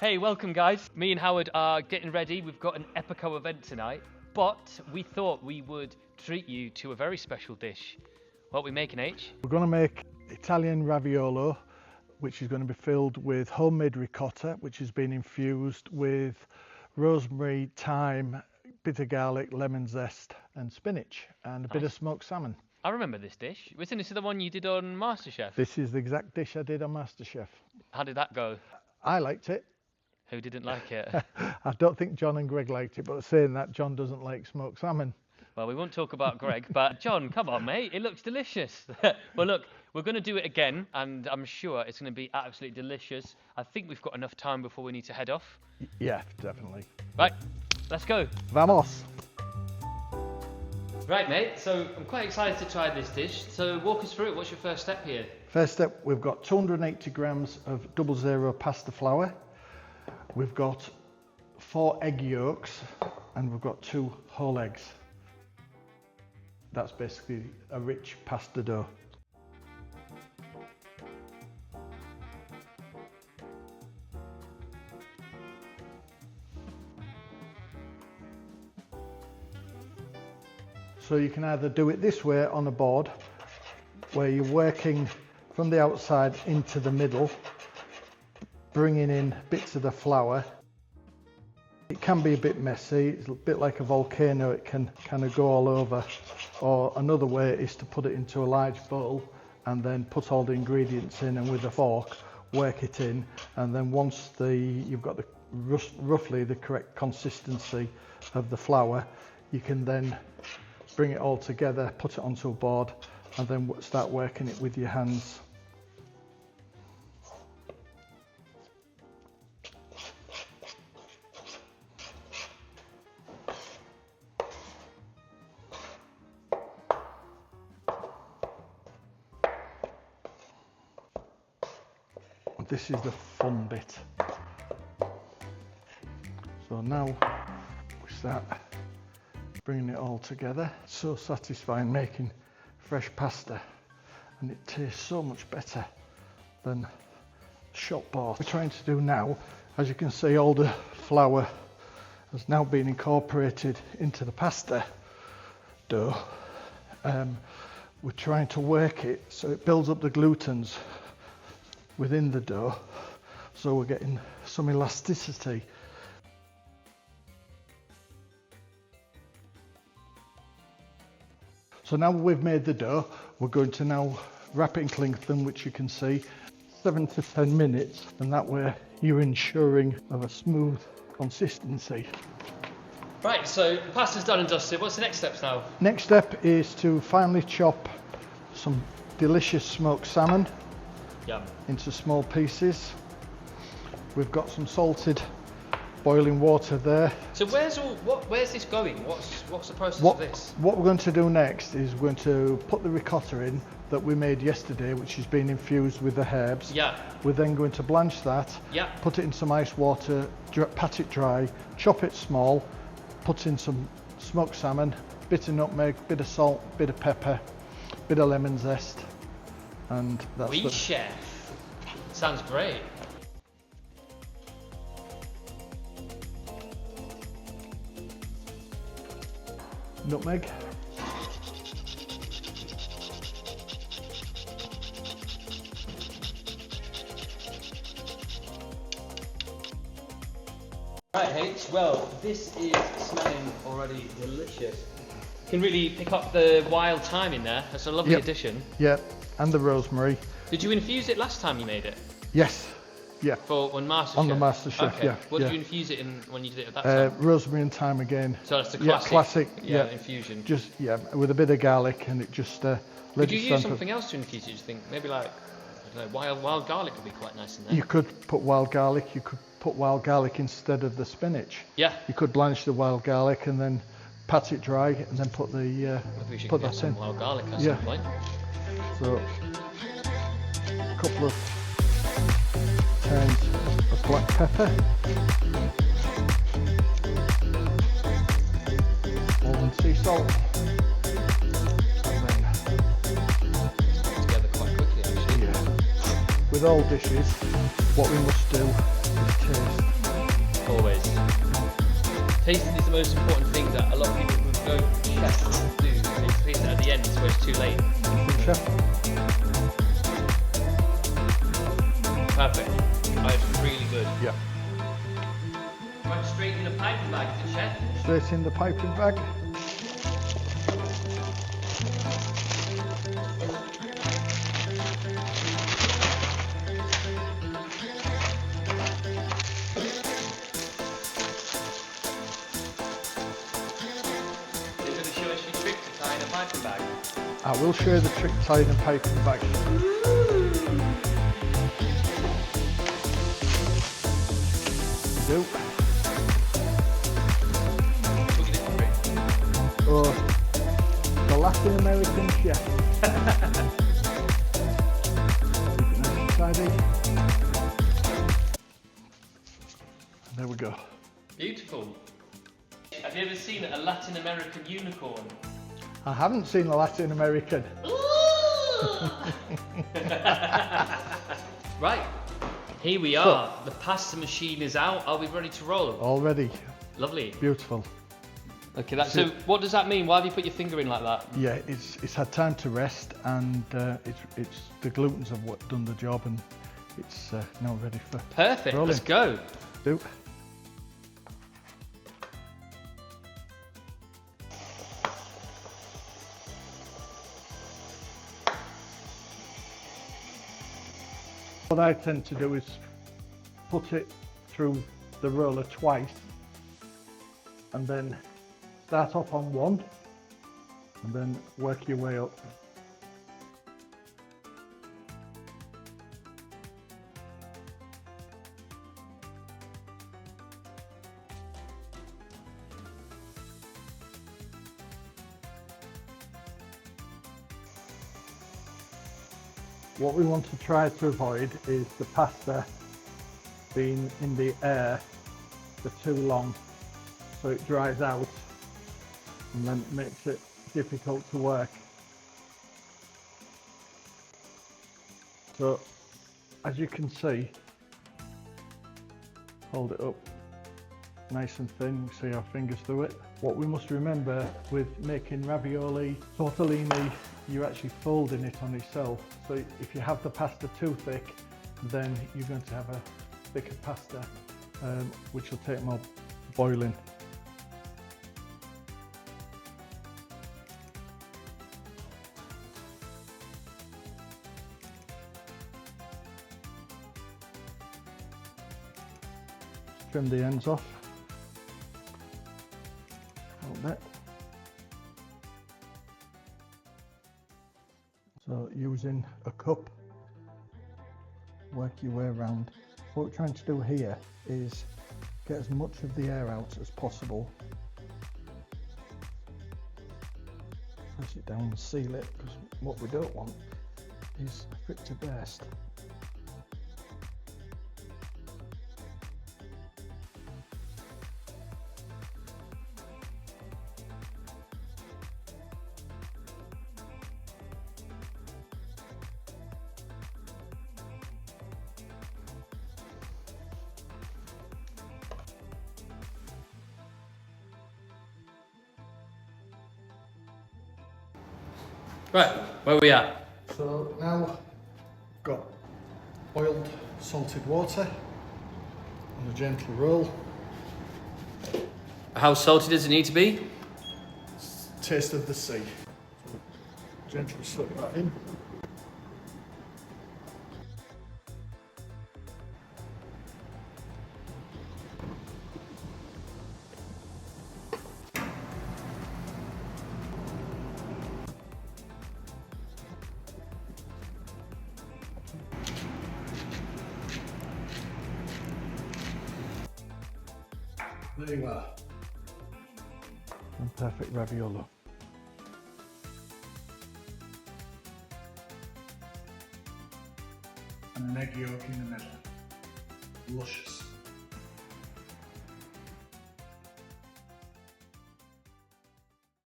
Hey, welcome guys. Me and Howard are getting ready. We've got an Epico event tonight, but we thought we would treat you to a very special dish. What are we making, H? We're going to make Italian raviolo, which is going to be filled with homemade ricotta, which has been infused with rosemary, thyme, bit of garlic, lemon zest and spinach, and a bit of smoked salmon. I remember this dish. Wasn't this the one you did on MasterChef? This is the exact dish I did on MasterChef. How did that go? I liked it. Who didn't like it? I don't think John and Greg liked it, but saying that, John doesn't like smoked salmon. Well, we won't talk about Greg, but John, come on, mate. It looks delicious. Well, look, we're going to do it again, and I'm sure it's going to be absolutely delicious. I think we've got enough time before we need to head off. Yeah, definitely. Right, let's go. Vamos. Right, mate, so I'm quite excited to try this dish. So walk us through it. What's your first step here? First step, we've got 280 grams of 00 pasta flour. We've got 4 egg yolks, and we've got 2 whole eggs. That's basically a rich pasta dough. So you can either do it this way on a board, where you're working from the outside into the middle, bringing in bits of the flour. It can be a bit messy, it's a bit like a volcano, it can kind of go all over. Or another way is to put it into a large bowl and then put all the ingredients in, and with a fork work it in, and then once you've got the roughly the correct consistency of the flour, you can then bring it all together, put it onto a board, and then start working it with your hands. This is the fun bit. So now we start bringing it all together. It's so satisfying making fresh pasta, and it tastes so much better than shop bought. What we're trying to do now, as you can see, all the flour has now been incorporated into the pasta dough. We're trying to work it so it builds up the glutens within the dough, so we're getting some elasticity. So now we've made the dough, we're going to now wrap it in cling film, which you can see 7 to 10 minutes, and that way you're ensuring of a smooth consistency. Right, so the pasta's done and dusted. What's the next steps now? Next step is to finely chop some delicious smoked salmon. Yum. Into small pieces. We've got some salted boiling water there. So where's this going? What's the process of this? What we're going to do next is we're going to put the ricotta in that we made yesterday, which has been infused with the herbs. Yeah. We're then going to blanch that, yeah, put it in some ice water, pat it dry, chop it small, put in some smoked salmon, bit of nutmeg, bit of salt, bit of pepper, bit of lemon zest. And that's Wee chef. Sounds great. Nutmeg. Right, H. Well, this is smelling already delicious. You can really pick up the wild thyme in there. That's a lovely addition. Yeah, and the rosemary. Did you infuse it last time you made it? Yes. Yeah. On MasterChef? On the MasterChef, okay. yeah. What did you infuse it in when you did it at that time? Rosemary and thyme again. So that's the classic infusion. Just, with a bit of garlic, and it just... Could you use something else to infuse it, do you think? Maybe like, I don't know, wild garlic would be quite nice in there. You could put wild garlic, you could put wild garlic instead of the spinach. Yeah. You could blanch the wild garlic and then pat it dry and then put the Maybe we should put get that some in. wild garlic at some point. So a couple of turns of black pepper, and sea salt, and then Together quite quickly actually. with all dishes what we must do is taste. Always. Tasting is the most important thing that a lot of people who go to chefs do. They taste it at the end, so it's too late. Chef. Perfect. That's really good. Yeah. Right, straight in the piping bag, the chef. Straight in the piping bag. Bag. I will show you the trick tying a piping bag. Do. Oh, the Latin American chef. Tidy. There we go. Beautiful. Have you ever seen a Latin American unicorn? I haven't seen a Latin American. Right, here we are. The pasta machine is out. Are we ready to roll? Already. Lovely. Beautiful. Okay, so what does that mean? Why have you put your finger in like that? Yeah, it's had time to rest, and it's the glutens have done the job, and it's now ready for Perfect. rolling. Let's go. Do. What I tend to do is put it through the roller twice and then start off on one and then work your way up. What we want to try to avoid is the pasta being in the air for too long, so it dries out and then it makes it difficult to work. So as you can see, hold it up nice and thin, see our fingers through it. What we must remember with making ravioli, tortellini, you're actually folding it on itself. So if you have the pasta too thick, then you're going to have a thicker pasta, which will take more boiling. Trim the ends off. Like that. So using a cup, work your way around. What we're trying to do here is get as much of the air out as possible. Press it down and seal it, because what we don't want is for it to burst. Right, where are we at? So now got boiled salted water on a gentle roll. How salty does it need to be? Taste of the sea. So gently slip that in. There you are. And perfect raviolo. And an egg yolk in the middle. Luscious.